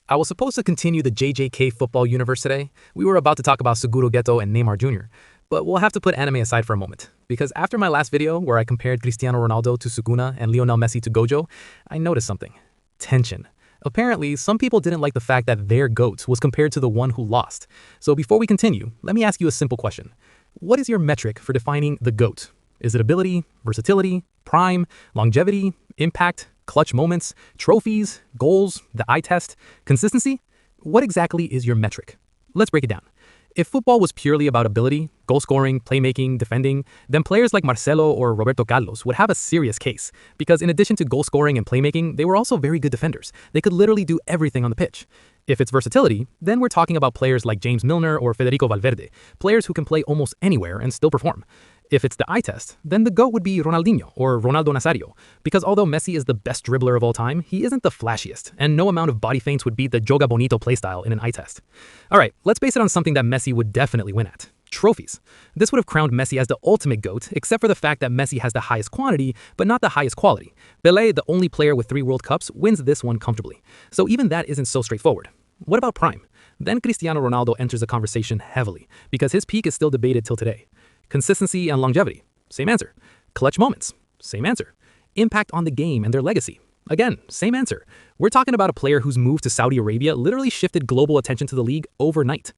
I was supposed to continue the JJK football universe today. We were about to talk about Suguro Geto and Neymar Jr., but we'll have to put anime aside for a moment, because after my last video where I compared Cristiano Ronaldo to Sukuna and Lionel Messi to Gojo, I noticed something. Tension. Apparently, some people didn't like the fact that their GOAT was compared to the one who lost. So before we continue, let me ask you a simple question. What is your metric for defining the GOAT? Is it ability, versatility, prime, longevity, impact, clutch moments, trophies, goals, the eye test, consistency? What exactly is your metric? Let's break it down. If football was purely about ability, goal scoring, playmaking, defending, then players like Marcelo or Roberto Carlos would have a serious case, because in addition to goal scoring and playmaking, they were also very good defenders. They could literally do everything on the pitch. If it's versatility, then we're talking about players like James Milner or Federico Valverde, players who can play almost anywhere and still perform. If it's the eye test, then the GOAT would be Ronaldinho or Ronaldo Nazario, because although Messi is the best dribbler of all time, he isn't the flashiest, and no amount of body feints would beat the Joga Bonito playstyle in an eye test. Alright, let's base it on something that Messi would definitely win at. Trophies. This would have crowned Messi as the ultimate GOAT, except for the fact that Messi has the highest quantity, but not the highest quality. Pelé, the only player with 3 World Cups, wins this one comfortably. So even that isn't so straightforward. What about prime? Then Cristiano Ronaldo enters the conversation heavily, because his peak is still debated till today. Consistency and longevity, same answer. Clutch moments, same answer. Impact on the game and their legacy, again, same answer. We're talking about a player whose move to Saudi Arabia literally shifted global attention to the league overnight.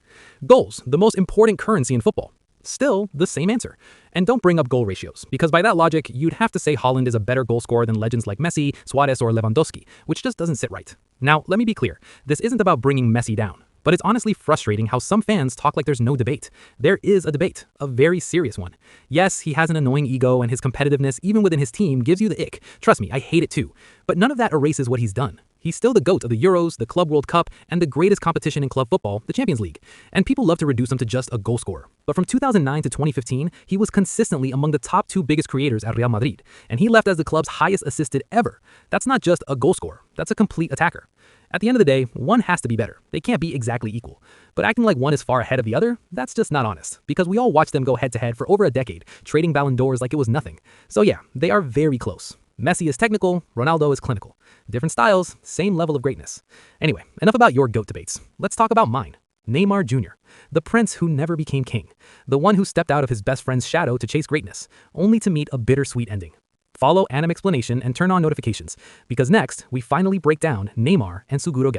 Goals, the most important currency in football, still the same answer. And don't bring up goal ratios, because by that logic, you'd have to say Haaland is a better goal scorer than legends like Messi, Suarez, or Lewandowski, which just doesn't sit right. Now, let me be clear, this isn't about bringing Messi down. But it's honestly frustrating how some fans talk like there's no debate. There is a debate, a very serious one. Yes, he has an annoying ego and his competitiveness even within his team gives you the ick. Trust me, I hate it too. But none of that erases what he's done. He's still the GOAT of the Euros, the Club World Cup, and the greatest competition in club football, the Champions League. And people love to reduce him to just a goal scorer. But from 2009 to 2015, he was consistently among the top 2 biggest creators at Real Madrid, and he left as the club's highest assisted ever. That's not just a goal scorer, that's a complete attacker. At the end of the day, one has to be better. They can't be exactly equal. But acting like one is far ahead of the other, that's just not honest, because we all watched them go head-to-head for over a decade, trading Ballon d'Ors like it was nothing. So yeah, they are very close. Messi is technical, Ronaldo is clinical. Different styles, same level of greatness. Anyway, enough about your GOAT debates. Let's talk about mine. Neymar Jr., the prince who never became king, the one who stepped out of his best friend's shadow to chase greatness, only to meet a bittersweet ending. Follow Anime Explanation and turn on notifications, because next, we finally break down Neymar and Suguro Geto.